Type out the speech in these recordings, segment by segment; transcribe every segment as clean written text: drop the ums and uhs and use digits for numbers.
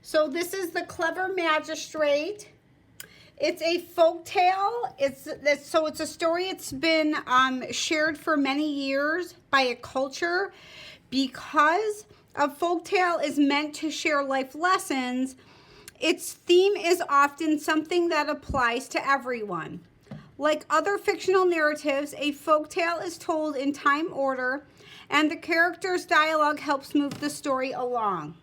So this is The Clever Magistrate. It's a folk tale. It's a story. It's been shared for many years by a culture because a folk tale is meant to share life lessons. Its theme is often something that applies to everyone. Like other fictional narratives, a folk tale is told in time order, and the character's dialogue helps move the story along.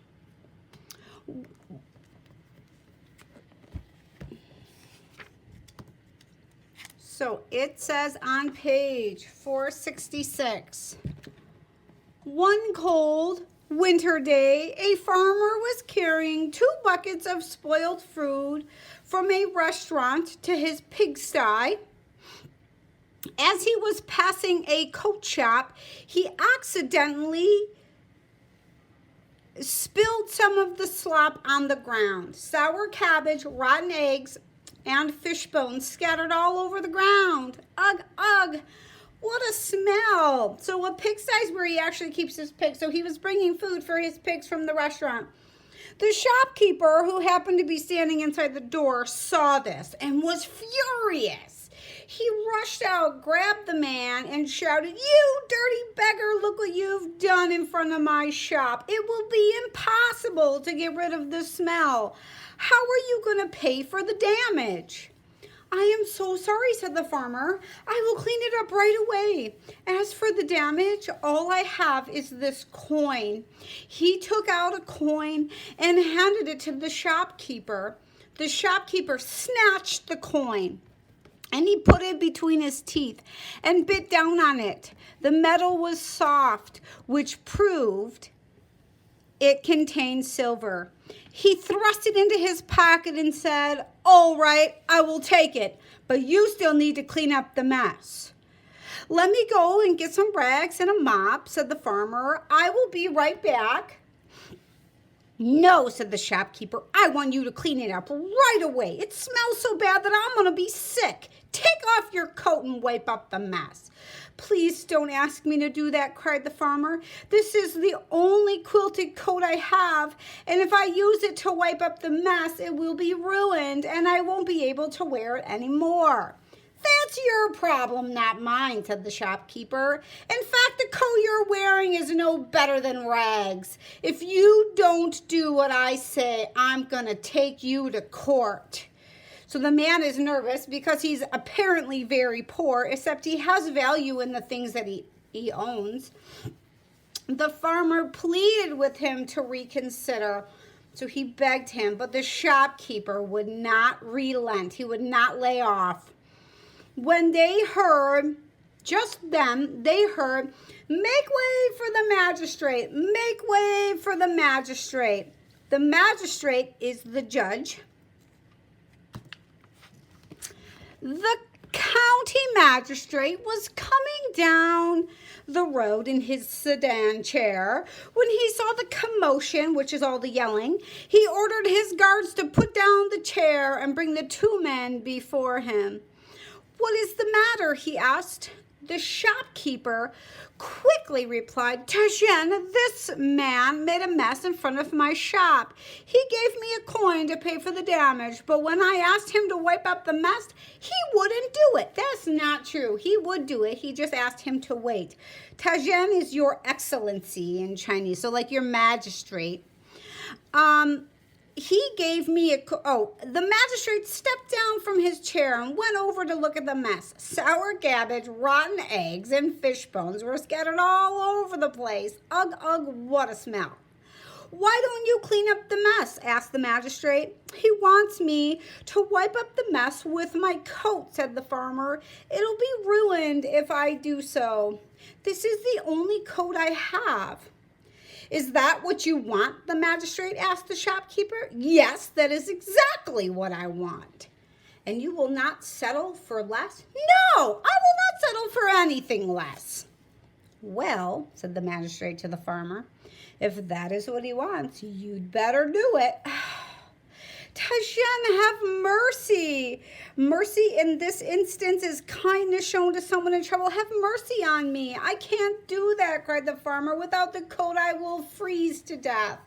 So it says on page 466, one cold winter day, a farmer was carrying 2 buckets of spoiled food from a restaurant to his pigsty. As he was passing a coat shop, he accidentally spilled some of the slop on the ground. Sour cabbage, rotten eggs, and fish bones scattered all over the ground. Ugh, ugh, what a smell. So a pigsty is where he actually keeps his pigs. So he was bringing food for his pigs from the restaurant. The shopkeeper, who happened to be standing inside the door, saw this and was furious. He rushed out, grabbed the man, and shouted, "You dirty beggar, look what you've done in front of my shop. It will be impossible to get rid of the smell. How are you going to pay for the damage?" "I am so sorry," said the farmer. "I will clean it up right away. As for the damage, all I have is this coin." He took out a coin and handed it to the shopkeeper. The shopkeeper snatched the coin, and he put it between his teeth and bit down on it. The metal was soft, which proved it contained silver. He thrust it into his pocket and said, "All right, I will take it, but you still need to clean up the mess." "Let me go and get some rags and a mop," said the farmer. "I will be right back." "No," said the shopkeeper. "I want you to clean it up right away. It smells so bad that I'm going to be sick. Take off your coat and wipe up the mess." "Please don't ask me to do that," cried the farmer. "This is the only quilted coat I have, and if I use it to wipe up the mess, it will be ruined, and I won't be able to wear it anymore." "That's your problem, not mine," said the shopkeeper. "In fact, the coat you're wearing is no better than rags. If you don't do what I say, I'm going to take you to court." So the man is nervous because he's apparently very poor, except he has value in the things that he owns. The farmer pleaded with him to reconsider, so he begged him, but the shopkeeper would not relent. He would not lay off. When they heard, just then, they heard, "Make way for the magistrate, make way for the magistrate." The magistrate is the judge. The county magistrate was coming down the road in his sedan chair. When he saw the commotion, which is all the yelling, he ordered his guards to put down the chair and bring the 2 men before him. "What is the matter?" he asked. The shopkeeper quickly replied, "Tarzan, this man made a mess in front of my shop. He gave me a coin to pay for the damage, but when I asked him to wipe up the mess, he wouldn't do it." "That's not true. He would do it. He just asked him to wait." Tarzan is your excellency in Chinese, so like your magistrate. He gave me the magistrate stepped down from his chair and went over to look at the mess. Sour cabbage, rotten eggs, and fish bones were scattered all over the place. Ugh, ugh, what a smell. "Why don't you clean up the mess?" asked the magistrate. "He wants me to wipe up the mess with my coat," said the farmer. "It'll be ruined if I do so. This is the only coat I have." "Is that what you want?" the magistrate asked the shopkeeper. "Yes, that is exactly what I want." "And you will not settle for less?" "No, I will not settle for anything less." "Well," said the magistrate to the farmer, "if that is what he wants, you'd better do it." "Tarzan, have mercy. Mercy in this instance is kindness shown to someone in trouble. Have mercy on me. I can't do that," cried the farmer. "Without the coat, I will freeze to death."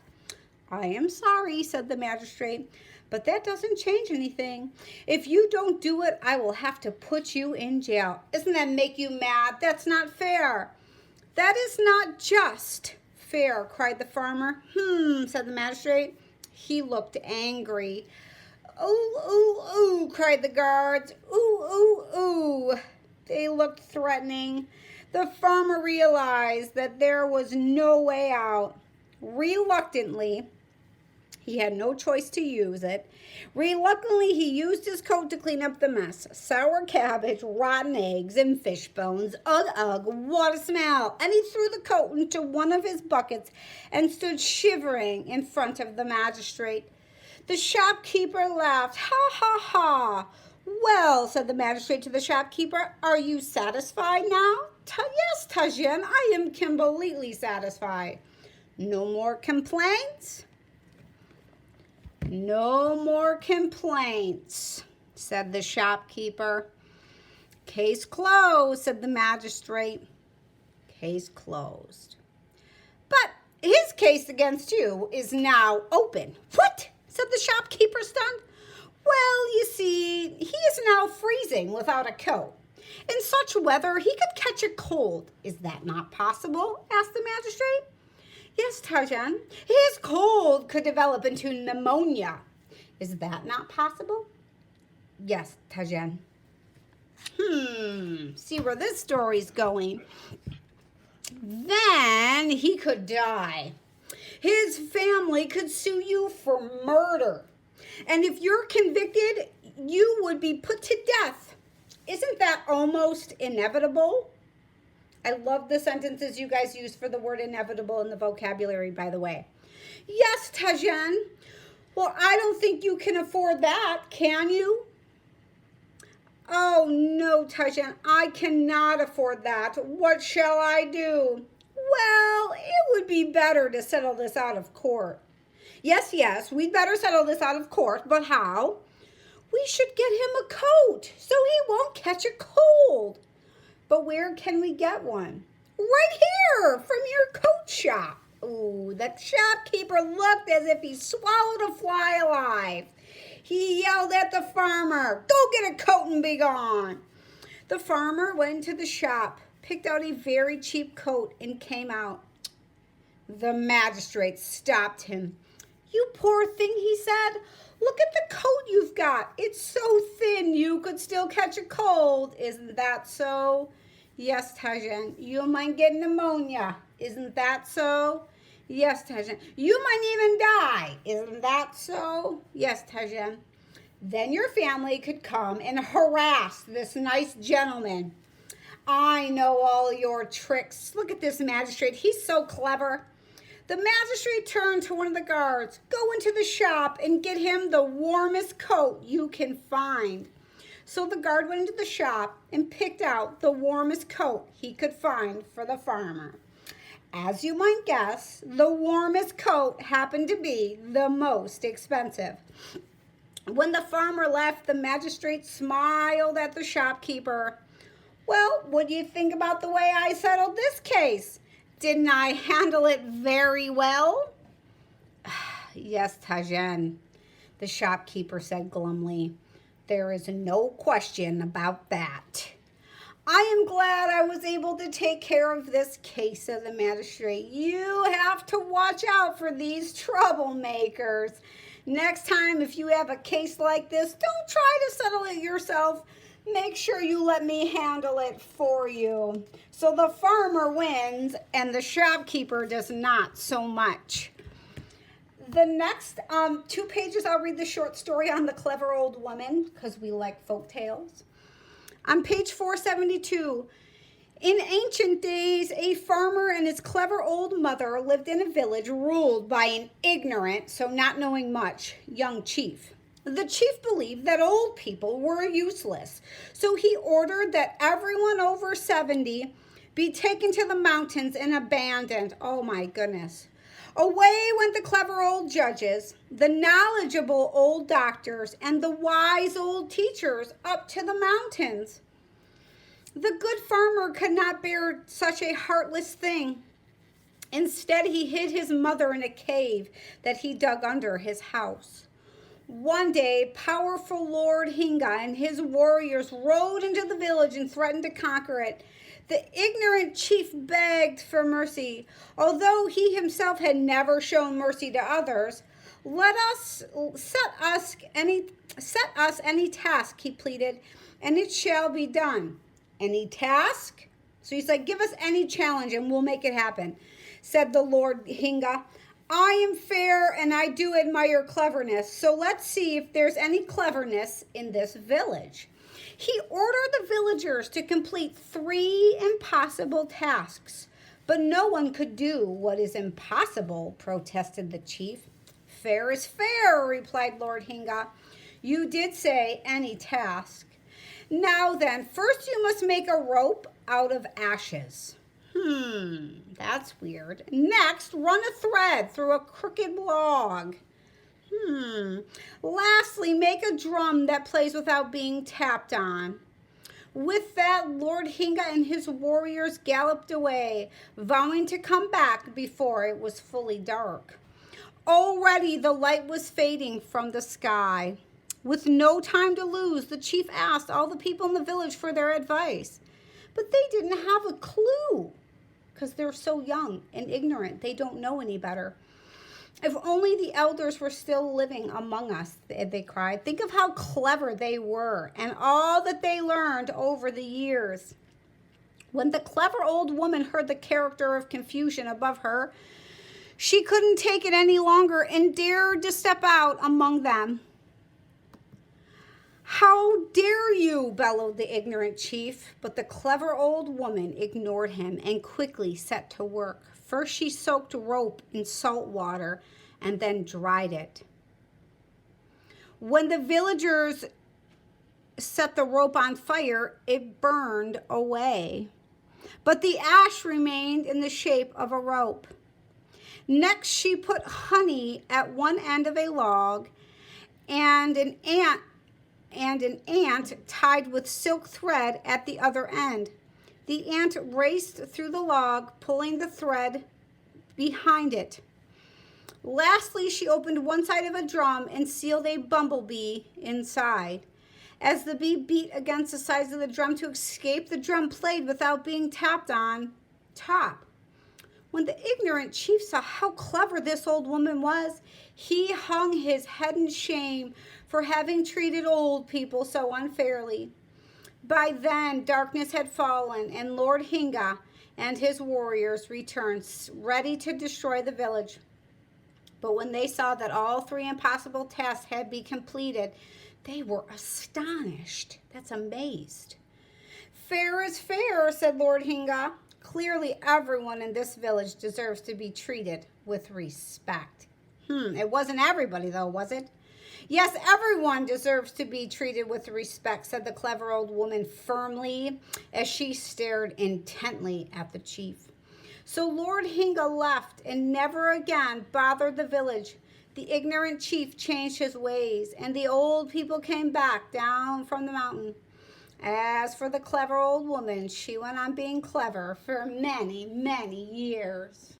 I am sorry, said the magistrate, but that doesn't change anything. If you don't do it, I will have to put you in jail. Doesn't that make you mad? That's not fair. That is not just fair, cried the farmer. Said the magistrate. He looked angry. Ooh, ooh, ooh, cried the guards. Ooh, ooh, ooh. They looked threatening. The farmer realized that there was no way out. Reluctantly, he had no choice to use it. Reluctantly, he used his coat to clean up the mess. Sour cabbage, rotten eggs, and fish bones. Ugh, ugh, what a smell. And he threw the coat into one of his buckets and stood shivering in front of the magistrate. The shopkeeper laughed. Ha, ha, ha. Well, said the magistrate to the shopkeeper, are you satisfied now? Yes, Tarzan, I am completely satisfied. No more complaints? No more complaints, said the shopkeeper. Case closed, said the magistrate. Case closed. But his case against you is now open. What? Said the shopkeeper, stunned. Well, you see, he is now freezing without a coat. In such weather, he could catch a cold. Is that not possible? Asked the magistrate. Yes, Tarzan. His cold could develop into pneumonia. Is that not possible? Yes, Tarzan. See where this story's going. Then he could die. His family could sue you for murder. And if you're convicted, you would be put to death. Isn't that almost inevitable? I love the sentences you guys use for the word inevitable in the vocabulary, by the way. Yes, Tarzan. Well, I don't think you can afford that, can you? Oh, no, Tarzan, I cannot afford that. What shall I do? Well, it would be better to settle this out of court. Yes, we'd better settle this out of court, but how? We should get him a coat so he won't catch a cold. But where can we get one? Right here, from your coat shop. Ooh, the shopkeeper looked as if he swallowed a fly alive. He yelled at the farmer, go get a coat and be gone. The farmer went into the shop, picked out a very cheap coat, and came out. The magistrate stopped him. You poor thing, he said. Look at the coat you've got. It's so thin you could still catch a cold. Isn't that so? Yes, Tarzan. You might get pneumonia. Isn't that so? Yes, Tarzan. You might even die. Isn't that so? Yes, Tarzan. Then your family could come and harass this nice gentleman. I know all your tricks. Look at this magistrate. He's so clever. The magistrate turned to one of the guards. Go into the shop and get him the warmest coat you can find. So the guard went into the shop and picked out the warmest coat he could find for the farmer. As you might guess, the warmest coat happened to be the most expensive. When the farmer left, the magistrate smiled at the shopkeeper. Well, what do you think about the way I settled this case? Didn't I handle it very well? Yes, Tarzan, the shopkeeper said glumly. There is no question about that. I am glad I was able to take care of this case, said the magistrate. You have to watch out for these troublemakers. Next time, if you have a case like this, don't try to settle it yourself. Make sure you let me handle it for you. So the farmer wins and the shopkeeper does not so much. The next 2 pages, I'll read the short story on the clever old woman because we like folk tales. On page 472, in ancient days, a farmer and his clever old mother lived in a village ruled by an ignorant, so not knowing much, young chief. The chief believed that old people were useless, so he ordered that everyone over 70 be taken to the mountains and abandoned. Oh my goodness. Away went the clever old judges, the knowledgeable old doctors, and the wise old teachers up to the mountains. The good farmer could not bear such a heartless thing. Instead, he hid his mother in a cave that he dug under his house. One day, powerful Lord Hinga and his warriors rode into the village and threatened to conquer it. The ignorant chief begged for mercy. Although he himself had never shown mercy to others, set us any task, he pleaded, and it shall be done. Any task? So he's like, give us any challenge and we'll make it happen, said the Lord Hinga. I am fair and I do admire cleverness, so let's see if there's any cleverness in this village. He ordered the villagers to complete 3 impossible tasks, but no one could do what is impossible, protested the chief. Fair is fair, replied Lord Hinga. You did say any task. Now then, first you must make a rope out of ashes. That's weird. Next, run a thread through a crooked log. Lastly, make a drum that plays without being tapped on. With that, Lord Hinga and his warriors galloped away, vowing to come back before it was fully dark. Already the light was fading from the sky. With no time to lose, the chief asked all the people in the village for their advice. But they didn't have a clue, because they're so young and ignorant. They don't know any better. If only the elders were still living among us, they cried. Think of how clever they were and all that they learned over the years. When the clever old woman heard the character of confusion above her, she couldn't take it any longer and dared to step out among them. How dare you, bellowed the ignorant chief, but the clever old woman ignored him and quickly set to work. First she soaked rope in salt water and then dried it. When the villagers set the rope on fire, it burned away, but the ash remained in the shape of a rope. Next she put honey at one end of a log and an ant tied with silk thread at the other end. The ant raced through the log, pulling the thread behind it. Lastly, she opened one side of a drum and sealed a bumblebee inside. As the bee beat against the sides of the drum to escape, the drum played without being tapped on top. When the ignorant chief saw how clever this old woman was, he hung his head in shame for having treated old people so unfairly. By then, darkness had fallen, and Lord Hinga and his warriors returned, ready to destroy the village. But when they saw that all 3 impossible tasks had been completed, they were astonished. That's amazed. Fair is fair, said Lord Hinga. Clearly, everyone in this village deserves to be treated with respect. It wasn't everybody, though, was it? Yes, everyone deserves to be treated with respect, said the clever old woman firmly as she stared intently at the chief. So Lord Hinga left and never again bothered the village. The ignorant chief changed his ways, and the old people came back down from the mountain. As for the clever old woman, she went on being clever for many, many years.